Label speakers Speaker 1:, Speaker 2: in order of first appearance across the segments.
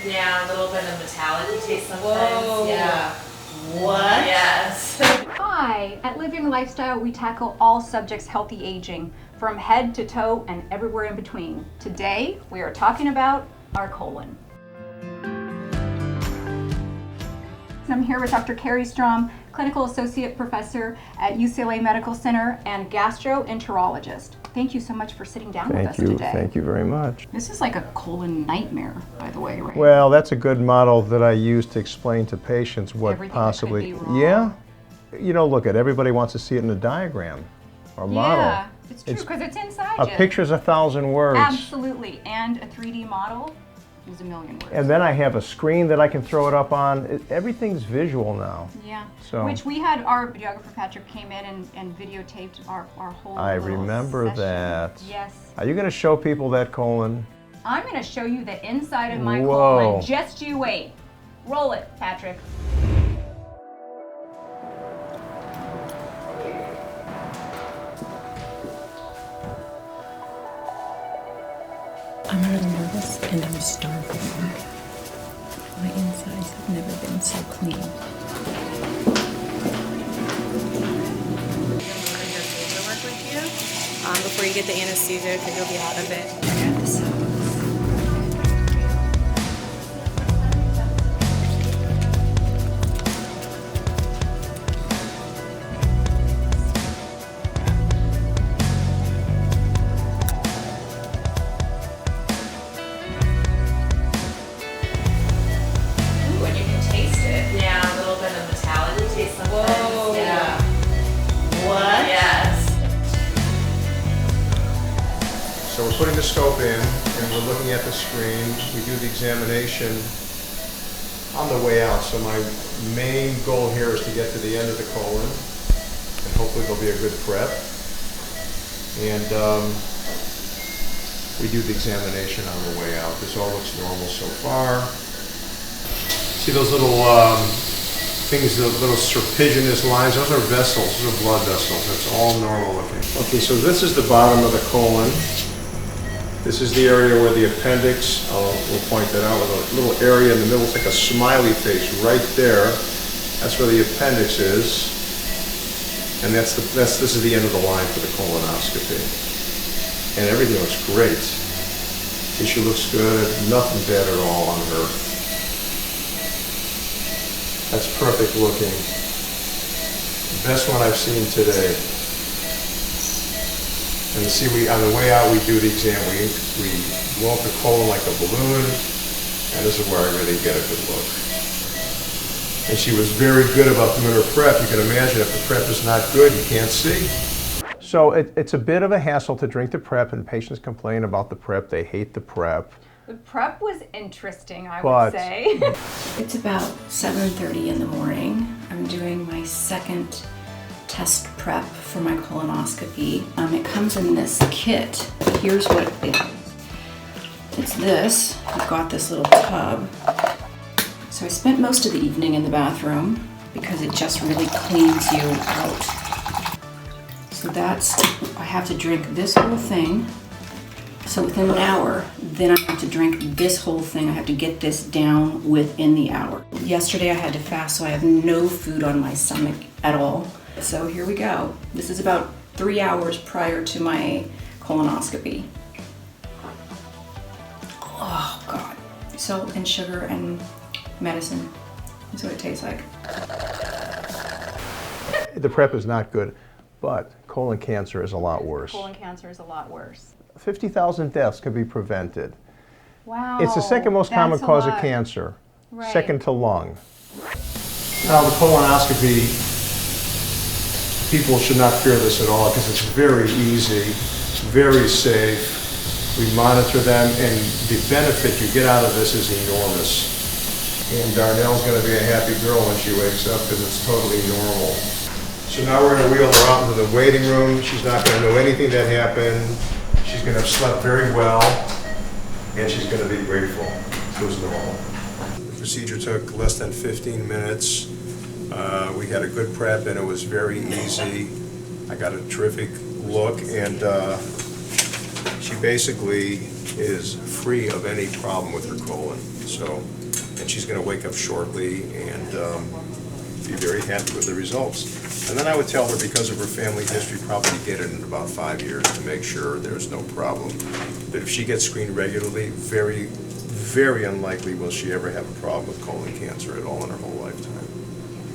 Speaker 1: Yeah, a little bit of metallic taste sometimes.
Speaker 2: Whoa.
Speaker 1: Yeah.
Speaker 2: What?
Speaker 1: Yes.
Speaker 3: Hi! At Living Lifestyle, we tackle all subjects healthy aging, from head to toe and everywhere in between. Today, we are talking about our colon. I'm here with Dr. Carrie Strom, Clinical Associate Professor at UCLA Medical Center and gastroenterologist. Thank you so much for sitting down with us today.
Speaker 4: Thank you very much.
Speaker 3: This is like a colon nightmare, by the way, right?
Speaker 4: Well, that's a good model that I use to explain to patients what
Speaker 3: Everything
Speaker 4: possibly.
Speaker 3: that could be wrong.
Speaker 4: Yeah, you know, look at everybody wants to see it in a diagram or model.
Speaker 3: Yeah, it's true because it's inside
Speaker 4: A
Speaker 3: you.
Speaker 4: picture's 1,000 words.
Speaker 3: Absolutely, and a 3D model is a million words.
Speaker 4: And then I have a screen that I can throw it up on. Everything's visual now.
Speaker 3: Yeah.
Speaker 4: So-
Speaker 3: Which we had, our videographer Patrick came in and videotaped our whole
Speaker 4: I
Speaker 3: little
Speaker 4: remember
Speaker 3: session.
Speaker 4: that.
Speaker 3: Yes.
Speaker 4: Are you going to show people that colon?
Speaker 3: I'm going to show you the inside of my
Speaker 4: Whoa.
Speaker 3: colon. Just you wait. Roll it, Patrick.
Speaker 5: I'm really nervous and I'm starving. My insides have never been so clean.
Speaker 2: Before you get the anesthesia, because you'll be out of it.
Speaker 1: Ooh, and you can taste it. Yeah, a little bit of metallic taste sometimes.
Speaker 2: Whoa.
Speaker 1: Yeah.
Speaker 2: What?
Speaker 1: Yes.
Speaker 4: So we're putting the scope in and we're looking at the screen. We do the examination on the way out. So my main goal here is to get to the end of the colon and hopefully there'll be a good prep. And we do the examination on the way out. This all looks normal so far. See those little things, the little serpiginous lines? Those are vessels, those are blood vessels. That's all normal looking. Okay, so this is the bottom of the colon. This is the area where the appendix, we'll point that out with a little area in the middle. It's like a smiley face right there. That's where the appendix is. And this is the end of the line for the colonoscopy. And everything looks great. Tissue looks good, nothing bad at all on her. That's perfect looking. Best one I've seen today. And see, on the way out, we do the exam. We blow up the colon like a balloon, and this is where I really get a good look. And she was very good about doing her prep. You can imagine if the prep is not good, you can't see. So it's a bit of a hassle to drink the prep, and patients complain about the prep. They hate the prep.
Speaker 3: The prep was interesting, I
Speaker 4: But-
Speaker 3: would say.
Speaker 5: It's about 7:30 in the morning. I'm doing my second test prep for my colonoscopy. It comes in this kit. Here's what it is. It's this. I've got this little tub. So I spent most of the evening in the bathroom because it just really cleans you out. So I have to drink this whole thing. So within an hour, then I have to drink this whole thing. I have to get this down within the hour. Yesterday I had to fast, so I have no food on my stomach at all. So here we go. This is about 3 hours prior to my colonoscopy. Oh God. Salt and sugar and medicine. That's what it tastes like.
Speaker 4: The prep is not good, but colon cancer is a lot worse.
Speaker 3: Colon cancer is a lot worse.
Speaker 4: 50,000 deaths could be prevented.
Speaker 3: Wow.
Speaker 4: It's the second most common
Speaker 3: that's a
Speaker 4: cause of
Speaker 3: lot.
Speaker 4: cancer,
Speaker 3: Right.
Speaker 4: second to lung. Now the colonoscopy, people should not fear this at all because it's very easy, very safe. We monitor them and the benefit you get out of this is enormous. And Darnell's going to be a happy girl when she wakes up because it's totally normal. So now we're going to wheel her out into the waiting room. She's not going to know anything that happened. She's going to have slept very well, and she's going to be grateful. It was normal. The procedure took less than 15 minutes. We had a good prep, and it was very easy. I got a terrific look, and she basically is free of any problem with her colon. So, and she's going to wake up shortly and be very happy with the results. And then I would tell her, because of her family history, probably to get it in about 5 years to make sure there's no problem. But if she gets screened regularly, very, very unlikely will she ever have a problem with colon cancer at all in her whole lifetime.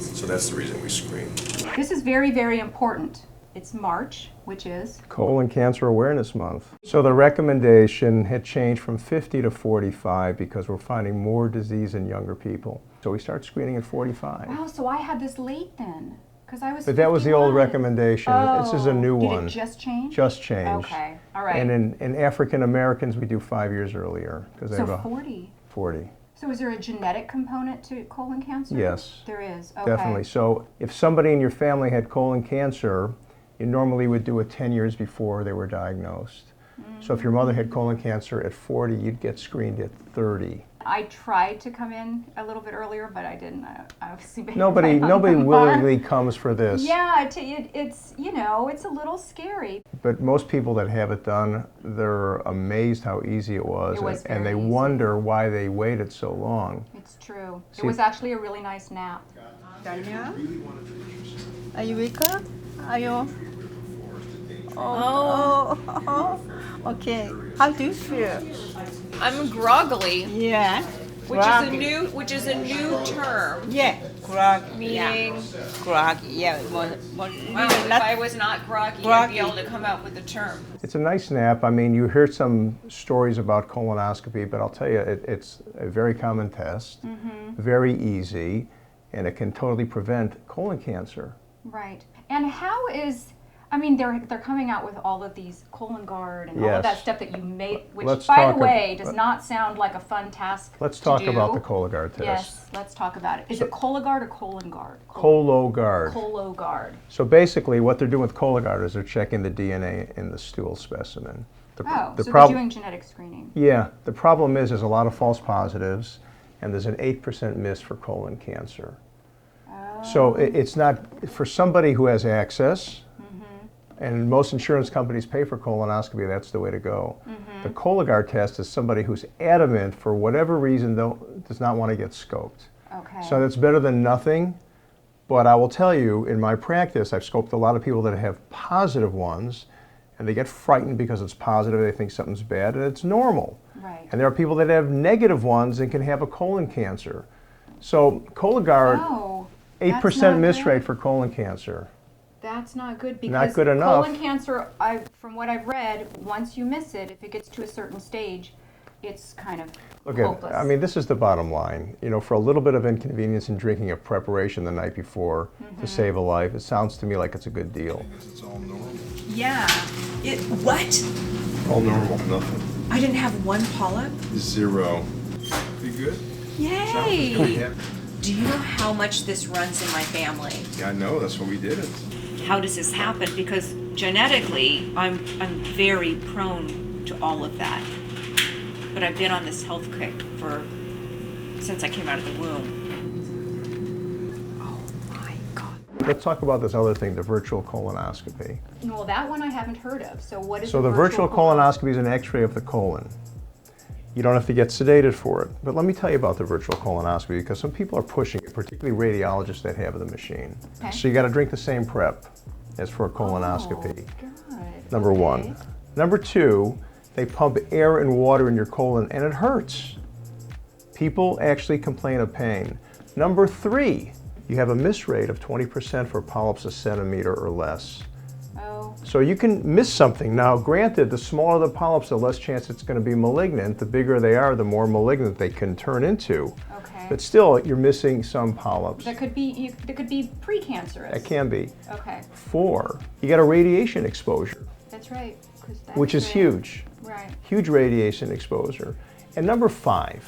Speaker 4: So that's the reason we screen.
Speaker 3: This is very, very important. It's March, which is?
Speaker 4: Colon Cancer Awareness Month. So the recommendation had changed from 50 to 45 because we're finding more disease in younger people. So we start screening at 45.
Speaker 3: Wow, so I had this late then, because I was
Speaker 4: But that was the old
Speaker 3: 51.
Speaker 4: recommendation. This is a new
Speaker 3: Did
Speaker 4: one.
Speaker 3: it just change?
Speaker 4: Just changed.
Speaker 3: Okay, all right.
Speaker 4: And in African Americans, we do 5 years earlier because they
Speaker 3: So
Speaker 4: have a
Speaker 3: 40.
Speaker 4: 40.
Speaker 3: So is there a genetic component to colon cancer?
Speaker 4: Yes.
Speaker 3: There is, okay.
Speaker 4: Definitely. So if somebody in your family had colon cancer, you normally would do it 10 years before they were diagnosed. So if your mother had colon cancer at 40, you'd get screened at 30.
Speaker 3: I tried to come in a little bit earlier, but I didn't. I obviously
Speaker 4: Nobody willingly comes for this.
Speaker 3: Yeah, I tell you, it's, you know, it's a little scary.
Speaker 4: But most people that have it done, they're amazed how easy it was.
Speaker 3: It was
Speaker 4: and they
Speaker 3: very easy.
Speaker 4: wonder why they waited so long.
Speaker 3: It's true.
Speaker 4: See-
Speaker 3: It was actually a really nice nap.
Speaker 6: Darnell, are you wake up? Are you? Okay. How do you feel?
Speaker 7: I'm groggly,
Speaker 6: Yeah.
Speaker 7: which is a new term.
Speaker 6: Yeah. Grog.
Speaker 7: Meaning,
Speaker 6: Grog. Yeah.
Speaker 7: wow, if
Speaker 6: not-
Speaker 7: I was not groggy, I'd
Speaker 6: Groggy.
Speaker 7: be able to come out with the term.
Speaker 4: It's a nice nap. I mean, you hear some stories about colonoscopy, but I'll tell you, it's a very common test, very easy, and it can totally prevent colon cancer.
Speaker 3: Right. And how is, I mean, they're coming out with all of these colon guard and all
Speaker 4: Yes.
Speaker 3: of that stuff that you made, which,
Speaker 4: Let's
Speaker 3: by
Speaker 4: talk
Speaker 3: the way,
Speaker 4: ab-
Speaker 3: does not sound like a fun task
Speaker 4: Let's
Speaker 3: to
Speaker 4: talk
Speaker 3: do.
Speaker 4: about the Cologuard test.
Speaker 3: Yes, let's talk about it. Is it Cologuard or colon guard?
Speaker 4: Cologuard.
Speaker 3: Cologuard.
Speaker 4: So basically, what they're doing with Cologuard is they're checking the DNA in the stool specimen.
Speaker 3: Oh, so they're
Speaker 4: prob-
Speaker 3: doing genetic screening.
Speaker 4: Yeah, the problem is there's a lot of false positives, and there's an 8% miss for colon cancer. So it's not, for somebody who has access, and most insurance companies pay for colonoscopy, that's the way to go. The Cologuard test is somebody who's adamant, for whatever reason, does not want to get scoped.
Speaker 3: Okay.
Speaker 4: So that's better than nothing, but I will tell you, in my practice, I've scoped a lot of people that have positive ones, and they get frightened because it's positive, they think something's bad, and it's normal.
Speaker 3: Right.
Speaker 4: And there are people that have negative ones and can have a colon cancer. So Cologuard,
Speaker 3: Oh,
Speaker 4: 8% miss
Speaker 3: good.
Speaker 4: rate for colon cancer.
Speaker 3: That's not good because
Speaker 4: Not good enough.
Speaker 3: colon cancer, from what I've read, once you miss it, if it gets to a certain stage, it's kind of
Speaker 4: Look
Speaker 3: hopeless.
Speaker 4: I mean, this is the bottom line. You know, for a little bit of inconvenience in drinking a preparation the night before to save a life, it sounds to me like it's a good deal. It's all normal.
Speaker 8: Yeah. What?
Speaker 4: All normal, nothing.
Speaker 8: I didn't have one polyp?
Speaker 4: 0. You good?
Speaker 8: Yay! Do you know how much this runs in my family?
Speaker 4: Yeah, I know. That's why we did it.
Speaker 8: How does this happen? Because genetically, I'm very prone to all of that. But I've been on this health kick since I came out of the womb. Oh my God.
Speaker 4: Let's talk about this other thing, the virtual colonoscopy.
Speaker 3: Well, that one I haven't heard of. So what is
Speaker 4: So the virtual colonoscopy is an x-ray of the colon. You don't have to get sedated for it. But let me tell you about the virtual colonoscopy, because some people are pushing it, particularly radiologists that have the machine.
Speaker 3: Okay.
Speaker 4: So you got to drink the same prep as for a colonoscopy.
Speaker 3: Oh, good.
Speaker 4: Number
Speaker 3: Okay.
Speaker 4: one. Number two, they pump air and water in your colon, and it hurts. People actually complain of pain. Number three, you have a miss rate of 20% for polyps a centimeter or less.
Speaker 3: Oh,
Speaker 4: So you can miss something. Now, granted, the smaller the polyps, the less chance it's going to be malignant. The bigger they are, the more malignant they can turn into.
Speaker 3: okay.
Speaker 4: But still, you're missing some polyps.
Speaker 3: That could be precancerous.
Speaker 4: It can be.
Speaker 3: Okay,
Speaker 4: 4, you got a radiation exposure,
Speaker 3: that's right. 'Cause that's
Speaker 4: which is
Speaker 3: right.
Speaker 4: huge.
Speaker 3: Right.
Speaker 4: Huge radiation exposure. And number 5,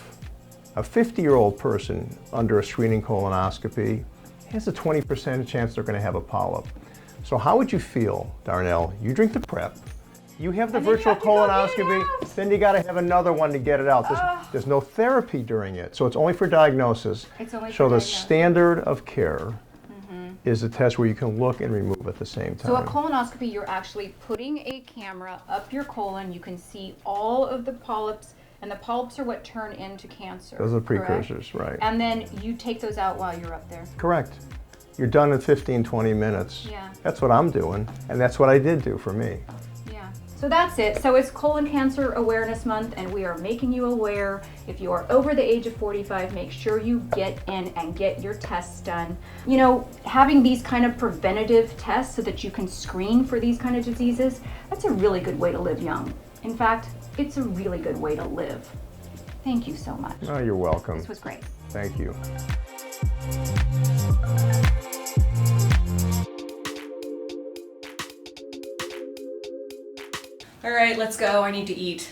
Speaker 4: a 50-year-old person under a screening colonoscopy has a 20% chance they're going to have a polyp. So how would you feel, Darnell? You drink the prep, you have the
Speaker 3: And then you
Speaker 4: virtual
Speaker 3: have to go get it
Speaker 4: colonoscopy,
Speaker 3: out.
Speaker 4: then you got to have another one to get it out. There's no therapy during it, so it's only for diagnosis.
Speaker 3: It's only
Speaker 4: So
Speaker 3: for
Speaker 4: the
Speaker 3: diagnosis.
Speaker 4: standard of care is a test where you can look and remove at the same time.
Speaker 3: So a colonoscopy, you're actually putting a camera up your colon. You can see all of the polyps, and the polyps are what turn into cancer.
Speaker 4: Those are
Speaker 3: correct?
Speaker 4: precursors, right.
Speaker 3: And then you take those out while you're up there.
Speaker 4: Correct. You're done in 15, 20 minutes.
Speaker 3: Yeah.
Speaker 4: That's what I'm doing, and that's what I did do for me.
Speaker 3: Yeah. So that's it. So it's Colon Cancer Awareness Month, and we are making you aware. If you are over the age of 45, make sure you get in and get your tests done. You know, having these kind of preventative tests so that you can screen for these kind of diseases, that's a really good way to live young. In fact, it's a really good way to live. Thank you so much.
Speaker 4: Oh, you're welcome.
Speaker 3: This was great.
Speaker 4: Thank you.
Speaker 7: All right, let's go. I need to eat.